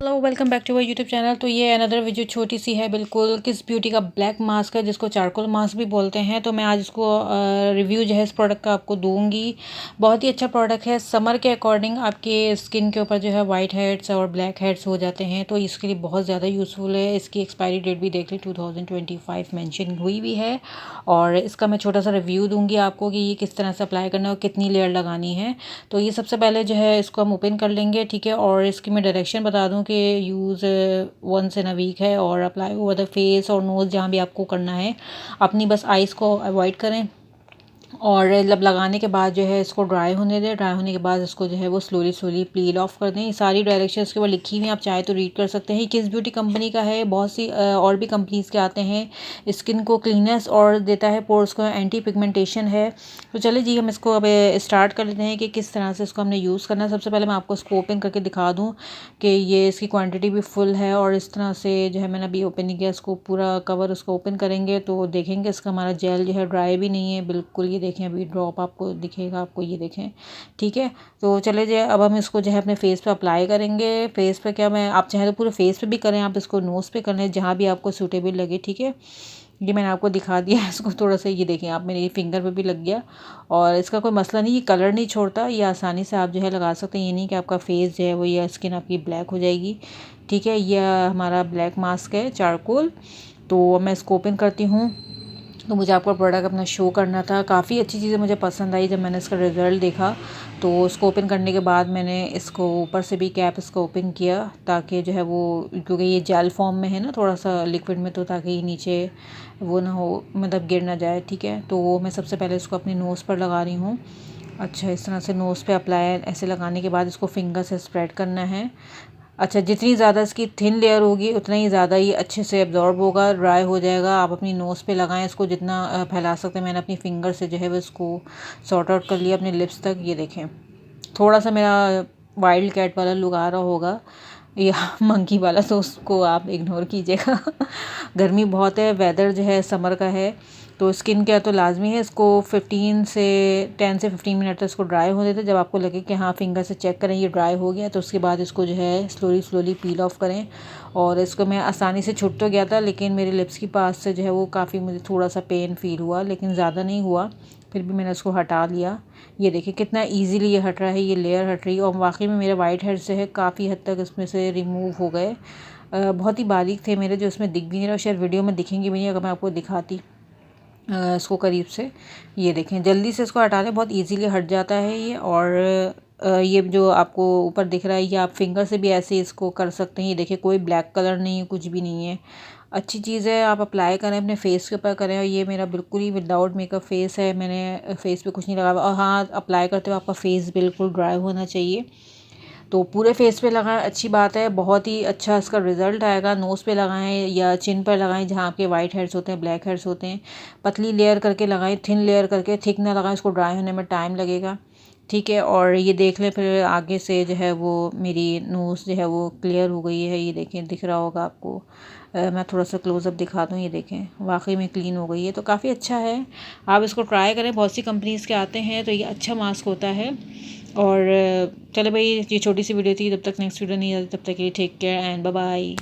Hello welcome back to our YouTube channel. तो ये another video छोटी सी है, बिल्कुल किस ब्यूटी का ब्लैक मास्क है जिसको चारकोल मास्क भी बोलते हैं। तो मैं आज इसको रिव्यू जो है इस प्रोडक्ट का आपको दूंगी। बहुत ही अच्छा प्रोडक्ट है। समर के अकॉर्डिंग आपके स्किन के ऊपर जो है वाइट हेड्स और ब्लैक हेड्स हो जाते हैं, तो इसके लिए बहुत ज़्यादा यूज़फुल है। इसकी एक्सपायरी डेट भी देख ली 2025 मेंशन हुई भी है। और इसका मैं छोटा सा रिव्यू दूंगी आपको कि ये किस तरह से अप्लाई करना है और कितनी लेयर लगानी है। तो ये सबसे पहले जो है इसको हम ओपन कर लेंगे, ठीक है। और इसकी मैं डायरेक्शन बता दूं कि use once in a week है और अप्लाई ओवर द फेस और नोज़ जहाँ भी आपको करना है। अपनी बस आइज़ को अवॉइड करें और लब लगाने के बाद जो है इसको ड्राई होने दें। ड्राई होने के बाद इसको जो है वो स्लोली स्लोली पील ऑफ कर दें। ये सारी डायरेक्शन इसके ऊपर लिखी हुई हैं, आप चाहे तो रीड कर सकते हैं। किस ब्यूटी कंपनी का है, बहुत सी और भी कंपनीज़ के आते हैं। स्किन को क्लीननेस और देता है, पोर्स को एंटी पिगमेंटेशन है। तो चलिए जी हम इसको अब स्टार्ट कर लेते हैं कि किस तरह से इसको हमने यूज़ करना है। सबसे पहले मैं आपको इसको ओपन करके दिखा दूँ कि ये इसकी क्वान्टिटी भी फुल है। और इस तरह से जो है मैंने अभी ओपन नहीं किया, इसको पूरा कवर उसको ओपन करेंगे तो देखेंगे इसका हमारा जेल जो है ड्राई भी नहीं है बिल्कुल। ये देखें अभी ड्रॉप आपको दिखेगा, आपको ये देखें, ठीक है। तो चले जाए अब हम इसको जो है अपने फेस पे अप्लाई करेंगे। फेस पे क्या, मैं आप चाहे तो पूरे फेस पे भी करें, आप इसको नोज़ पे कर लें, जहाँ भी आपको सूटेबल लगे, ठीक है। ये मैंने आपको दिखा दिया है इसको थोड़ा सा, ये देखें आप, मेरे फिंगर पे भी लग गया। और इसका कोई मसला नहीं, ये कलर नहीं छोड़ता, ये आसानी से आप जो है लगा सकते हैं। ये नहीं कि आपका फेस जो है वो या स्किन आपकी ब्लैक हो जाएगी, ठीक है। यह हमारा ब्लैक मास्क है चारकोल। तो मैं इसको ओपन करती हूँ। तो मुझे आपका प्रोडक्ट अपना शो करना था। काफ़ी अच्छी चीज़ें मुझे पसंद आई जब मैंने इसका रिज़ल्ट देखा। तो उसको ओपन करने के बाद मैंने इसको ऊपर से भी कैप इसको ओपन किया ताकि जो है वो, क्योंकि ये जेल फॉर्म में है ना थोड़ा सा लिक्विड में, तो ताकि ये नीचे वो ना हो, मतलब गिर ना जाए, ठीक है। तो वो मैं सबसे पहले इसको अपने नोज़ पर लगा रही हूँ। अच्छा, इस तरह से नोज़ पे अप्लाई, ऐसे लगाने के बाद इसको फिंगर से स्प्रेड करना है। अच्छा, जितनी ज़्यादा इसकी थिन लेयर होगी उतना ही ज़्यादा ये अच्छे से एब्जॉर्ब होगा, ड्राई हो जाएगा। आप अपनी नोज़ पे लगाएं इसको जितना फैला सकते हैं। मैंने अपनी फिंगर से जो है वो इसको सॉर्ट आउट कर लिया अपने लिप्स तक। ये देखें, थोड़ा सा मेरा वाइल्ड कैट वाला लुक आ रहा होगा या मंकी वाला, तो उसको आप इग्नोर कीजिएगा। गर्मी बहुत है, वेदर जो है समर का है, तो स्किन केयर तो लाजमी है। इसको 10 से 15 मिनट तक इसको ड्राई होने दें। जब आपको लगे कि हाँ, फिंगर से चेक करें ये ड्राई हो गया, तो उसके बाद इसको जो है स्लोली स्लोली पील ऑफ करें। और इसको मैं आसानी से छुट तो गया था, लेकिन मेरे लिप्स के पास से जो है वो काफ़ी मुझे थोड़ा सा पेन फील हुआ, लेकिन ज़्यादा नहीं हुआ। फिर भी मैंने उसको हटा लिया। ये देखिए कितना ईजीली ये हट रहा है, ये लेयर हट रही है। और वाकई में मेरे वाइट हेड्स जो है काफ़ी हद तक इसमें से रिमूव हो गए। बहुत ही बारीक थे मेरे, जो इसमें दिख भी नहीं रहा, शायद वीडियो में दिखेंगे भी नहीं अगर मैं आपको दिखाती इसको करीब से। ये देखें, जल्दी से इसको हटा लें, बहुत इजीली हट जाता है ये। और ये जो आपको ऊपर दिख रहा है, ये आप फिंगर से भी ऐसे इसको कर सकते हैं। ये देखिए कोई ब्लैक कलर नहीं है, कुछ भी नहीं है। अच्छी चीज़ है, आप अप्लाई करें, अपने फेस के ऊपर करें। और ये मेरा बिल्कुल ही विदाउट मेकअप फेस है, मैंने फेस पे कुछ नहीं लगाया। और हाँ, अप्लाई करते हुए आपका फेस बिल्कुल ड्राई होना चाहिए। तो पूरे फेस पे लगाएं, अच्छी बात है, बहुत ही अच्छा इसका रिजल्ट आएगा। नोज़ पे लगाएं या चिन पर लगाएं जहाँ आपके वाइट हेड्स होते हैं, ब्लैक हेड्स होते हैं। पतली लेयर करके लगाएं, थिन लेयर करके, थिक ना लगाएं, इसको ड्राई होने में टाइम लगेगा, ठीक है। और ये देख लें फिर आगे से जो है वो मेरी नोज़ जो है वो क्लियर हो गई है। ये देखें, दिख रहा होगा आपको। मैं थोड़ा सा क्लोज़अप दिखा दूँ, ये देखें वाकई में क्लीन हो गई है। तो काफ़ी अच्छा है, आप इसको ट्राई करें। बहुत सी कंपनीज़ के आते हैं, तो ये अच्छा मास्क होता है। और चले भाई, ये छोटी सी वीडियो थी, जब तक नेक्स्ट वीडियो नहीं आती तब तक के लिए take care and bye bye.